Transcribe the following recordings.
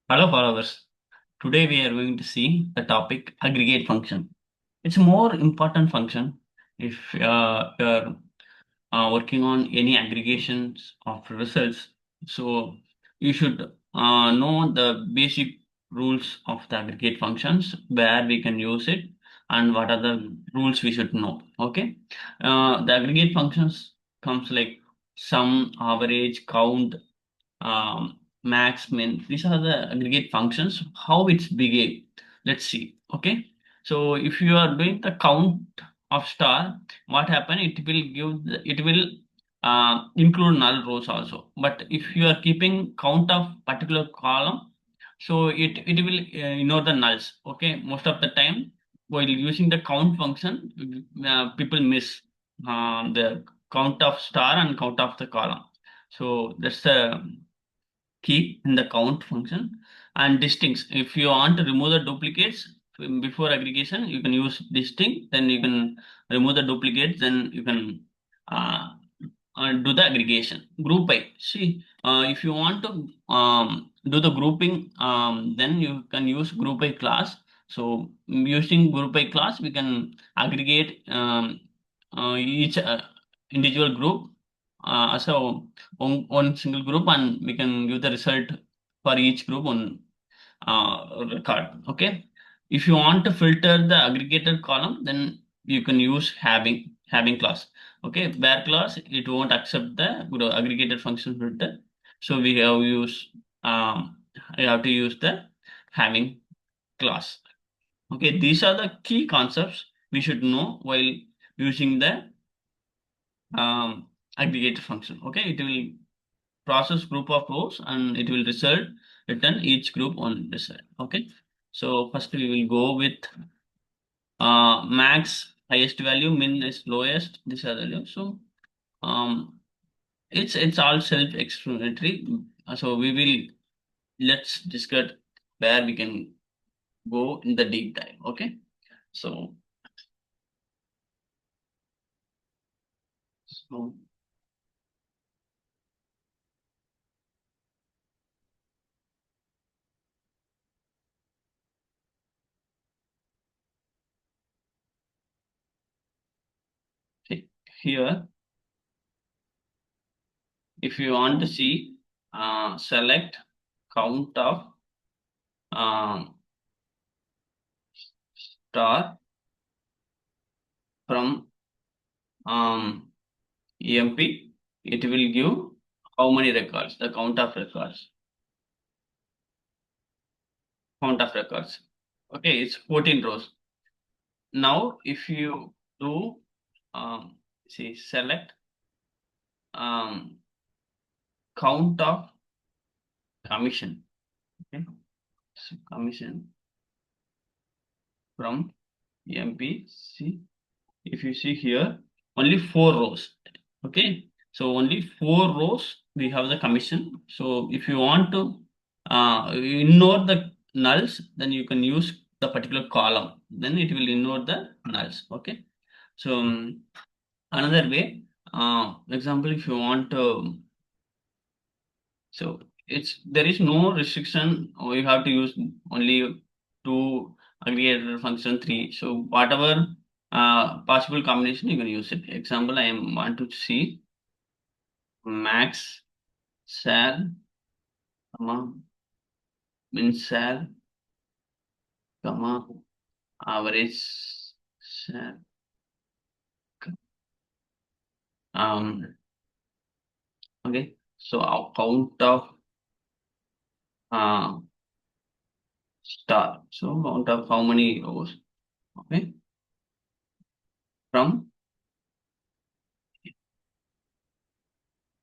Hello followers. Today we are going to see the topic aggregate function. It's a more important function if you're working on any aggregations of results. So you should know the basic rules of the aggregate functions, where we can use it, and what are the rules we should know. Okay. The aggregate functions comes like sum, average, count, max, min. These are the aggregate functions. How it's behave. Let's see. Okay. So if you are doing the count of star, what happen? It will include null rows also. But if you are keeping count of particular column, so it will ignore the nulls. Okay. Most of the time, while using the count function, people miss the count of star and count of the column. So that's the key in the count function. And distinct, if you want to remove the duplicates before aggregation, you can use distinct, then you can remove the duplicates, then you can uh, do the aggregation. Group by, see, if you want to do the grouping, then you can use group by class. So using group by class, we can aggregate each individual group as a one single group, and we can give the result for each group on record. Okay. If you want to filter the aggregated column, then you can use having class. Okay, where class it won't accept the aggregated function filter. So we have to use the having class. Okay, these are the key concepts we should know while using the aggregated function. Okay, it will process group of rows and it will return each group on result. Okay, so first we will go with max highest value, min is lowest, this are the value. So um it's all self-explanatory. So we will let's discuss where we can go in the deep dive. Okay, so so see, here if you want to see select count of um, star from EMP, it will give how many records, the count of records. Count of records. Okay, it's 14 rows. Now, if you do see select um, count of commission. Okay, so commission from EMP. See, if you see here, only 4 rows. Okay, so only 4 rows we have the commission. So if you want to ignore the nulls, then you can use the particular column. Then it will ignore the nulls. Okay, so another way, example, if you want to, so it's there is no restriction, or you have to use only two aggregator function three. So whatever possible combination you can use it. Example, I am want to see max sal, comma min sal, comma average sal, um okay. So our count of uh star. So count of how many rows. Okay, from,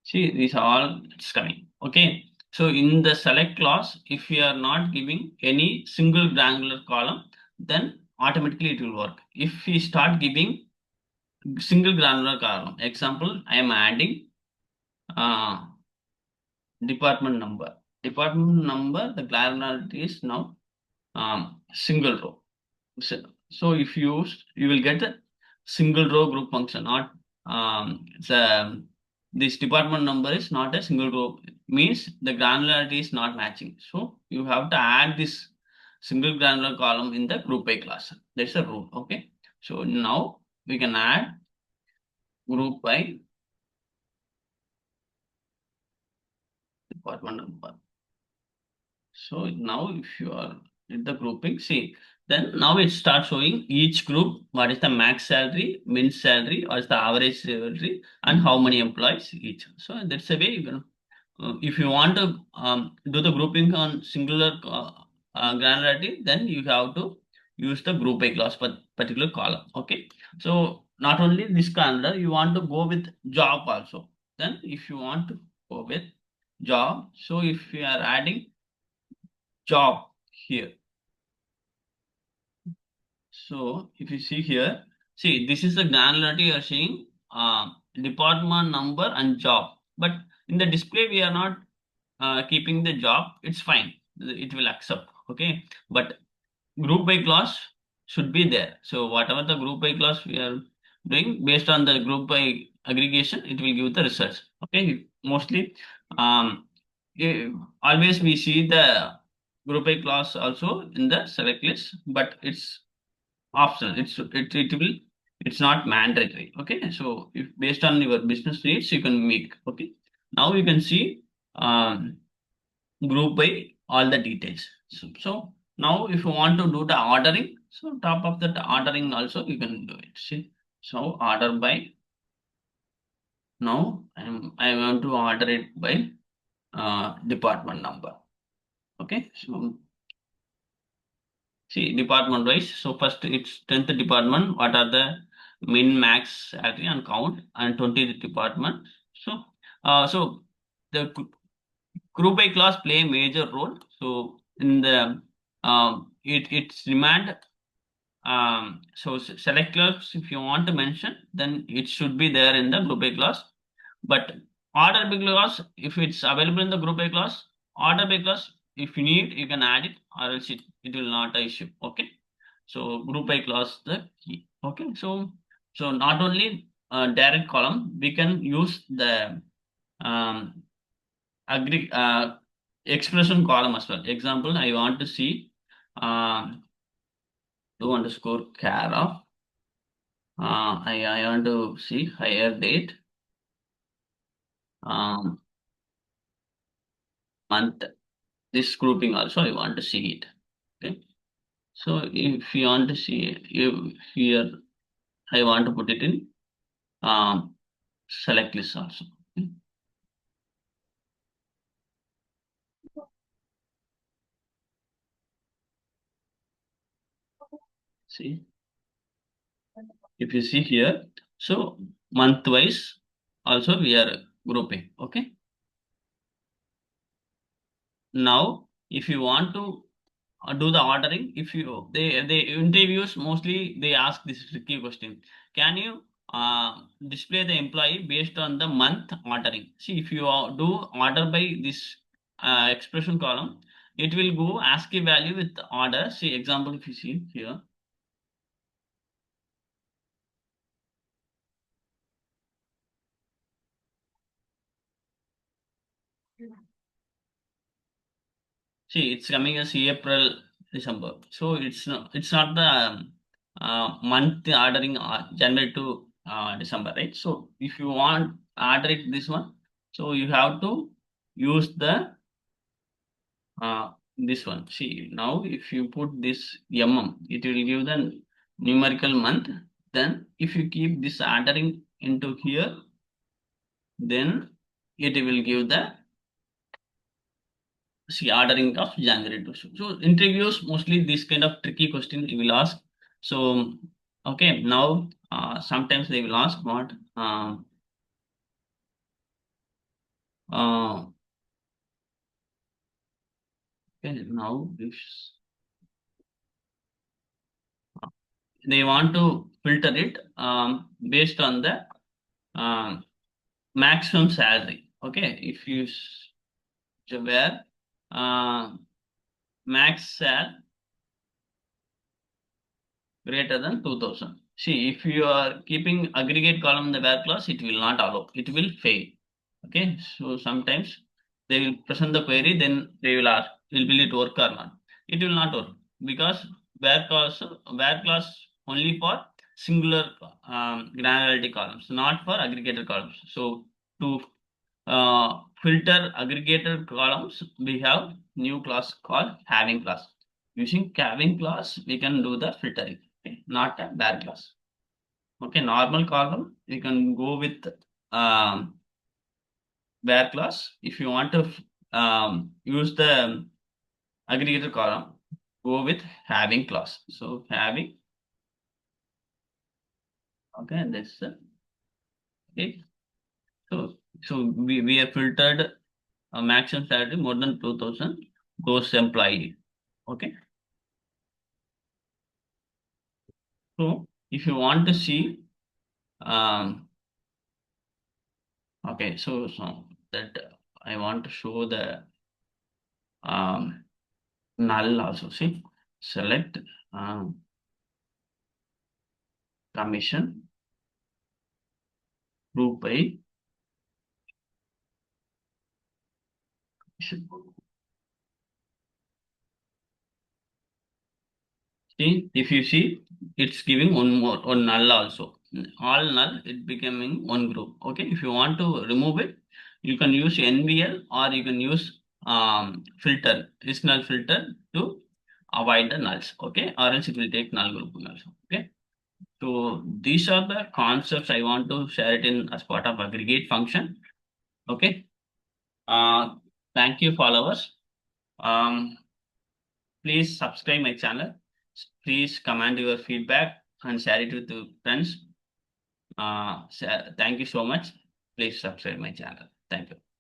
see, these are all it's coming. Okay. So in the select clause, if you are not giving any single granular column, then automatically it will work. If we start giving single granular column, example, I am adding uh, department number. Department number, the granularity is now single row. So if you use, you will get the single row group function, not the this department number is not a single group, means the granularity is not matching. So you have to add this single granular column in the group by class. That's the rule. Okay. So now we can add group by department number. So now if you are in the grouping, see, then now it starts showing each group, what is the max salary, min salary, or is the average salary, and how many employees each. So that's the way you can, if you want to do the grouping on singular granularity, then you have to use the group by class particular column. Okay. So not only this granular, you want to go with job also. Then if you want to go with job, so if you are adding job here. So if you see here, see this is the granularity you are seeing department number and job. But in the display we are not keeping the job. It's fine. It will accept. Okay. But group by class should be there. So whatever the group by class we are doing based on the group by aggregation, it will give the results. Okay. Mostly, um, eh, always we see the group by class also in the select list, but it's optional. It will, it's not mandatory. Okay. So if based on your business needs, you can make. Okay. Now you can see group by all the details. So now if you want to do the ordering, so top of that ordering also you can do it. See, so order by, now I want to order it by department number. Okay, so see department wise. So first it's 10th department. What are the min, max, salary and count, and 20th department. So so the group by class play a major role. So in the it's demand. So select class, if you want to mention, then it should be there in the group by class. But order by class, if it's available in the group by class, order by class, if you need, you can add it, or else it will not issue. Okay. So group by class the key. Okay. So not only direct column, we can use the um, agree expression column as well. Example, I want to see do underscore care of I want to see higher date um, month. This grouping also I want to see it. Okay. So if you want to see it, here I want to put it in select list also. Okay. See, if you see here, so month wise also we are grouping. Okay. Now, if you want to do the ordering, if you they interviews mostly they ask this tricky question: can you display the employee based on the month ordering? See, if you do order by this expression column, it will go ASCII value with order. See example, if you see here. See, it's coming as April, December. So it's not the month ordering January to December, right? So if you want order it this one, so you have to use the this one. See, now if you put this it will give the numerical month. Then if you keep this ordering into here, then it will give the, see, ordering of January to. So interviews mostly this kind of tricky question you will ask. So okay, now sometimes they will ask what uh, okay, now if they want to filter it based on the maximum salary. Okay, if you where max sal greater than 2000. See, if you are keeping aggregate column in the where class, it will not allow. It will fail. Okay, so sometimes they will present the query, then they will ask, will it work or not? It will not work because where class only for singular granularity columns, not for aggregated columns. So to filter aggregated columns, we have new class called having class. Using having class, we can do the filtering, okay? Not a where class. Okay, normal column, you can go with um, where class. If you want to use the aggregator column, go with having class. So having, okay, this okay. So we have filtered a maximum salary more than 2,000 gross employee. Okay. So if you want to see okay, so that I want to show the um null also. See, select commission group by see, if you see, it's giving one null also. All null, it becoming one group. Okay, if you want to remove it, you can use NVL or you can use filter, this null filter to avoid the nulls. Okay, or else it will take null group also. Okay, so these are the concepts I want to share it in as part of aggregate function. Okay, uh, thank you, followers. Um, Please subscribe my channel. Please comment your feedback and share it with your friends. Thank you so much. Please subscribe my channel. Thank you.